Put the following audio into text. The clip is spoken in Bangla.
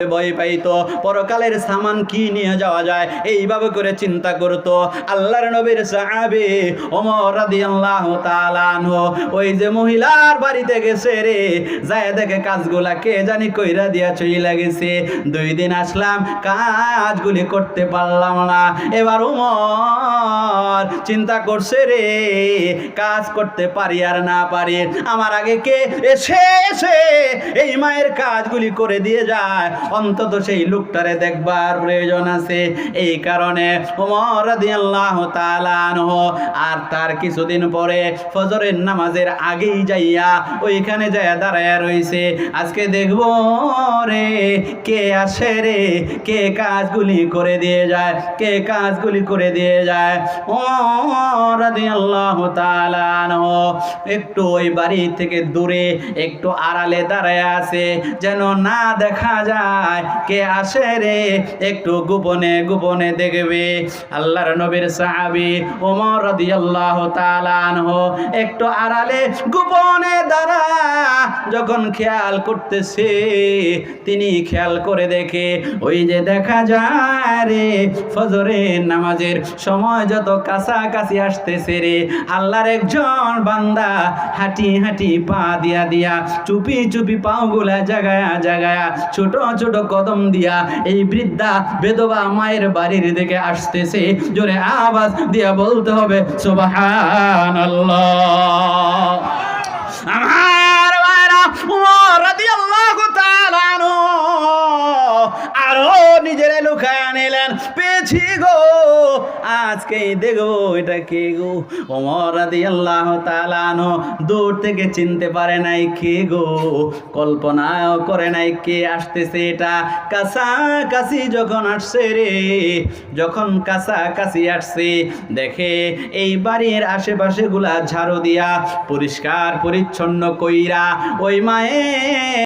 ভয় পাইতো পরকালের সামান কি নিয়ে যাওয়া যায় এইভাবে করে চিন্তা করতো আল্লাহর নবীর সাহাবী ওমর রাদিয়াল্লাহু তাআলা আনহু ওই যে মহিলার বাড়িতে গেছে রে যায় দেখে কাজগুলা কে জানি কইরা দিয়া চইলা গেছে 2 দিন আসলাম কাজগুলি করতে পারলাম না এবার ওমর চিন্তা করছে রে কাজ করতে পারি আর না পারি আমার আগে কে এসে এই মায়ের কাজগুলি করে দিয়ে যায় অন্তত সেই লোকটারে দেখবার প্রয়োজন আছে এই কারণে ওমর রাদিয়াল্লাহু তাআলা আনহু আর তার কিছুদিন পরে ফজরের নামাজের আগেই যাইয়া ওইখানে যায় দাঁড়ায়া রইছে আজকে দেখব রে কে আসে রে কে কাজগুলি করে দিয়ে যায় কে কাজগুলি করে দিয়ে যায় ওমর রাদিয়াল্লাহু তাআলা আনহু একটু ওই বাড়ি থেকে দূরে একটু আড়ালে দাঁড়ায় আছে যেন না দেখা যায় কে আসে রে একটু গোপনে গোপনে দেখবে আল্লাহর নবীর সাহাবী ওমর রাদিয়াল্লাহু তাআলা আনহু একটু আড়ালে গোপনে দাঁড়া যখন খেয়াল করতেছে তিনি খেয়াল করে দেখে ওই যে দেখা যায় রে ফজরের নামাজের সময় যত কাছাকাছি আসতেছে রে আল্লাহর একজন বান্দা হাঁটি হাঁটি পা দিয়া দিয়া চুপি চুপি পাগুলা জাগায়া জাগায়া ছোট ছোট কদম দিয়া এই বৃদ্ধা বেদবা মায়ের বাড়ির দিকে আসতেছে জোরে আওয়াজ দিয়া বলতে হবে সুবহানাল্লাহ আমার ভাইরা ওমর রাদিয়াল্লাহু তাআলা আনহু আরো নিজের লুকায় নিলেন পেছি গো আজকেই দেখো এটা কে গো ওমর রাদিয়াল্লাহু তাআলা আনহু দূর থেকে চিনতে পারে নাই কে গো কল্পনাও করে নাই কে আসতেছে এটা কাছাকাছি যখন আসছে রে যখন কাছাকাছি আসছে দেখে এই বাড়ির আশেপাশে গুলা ঝাড়ু দিয়া পরিষ্কার পরিচ্ছন্ন কইরা ওই মায়ে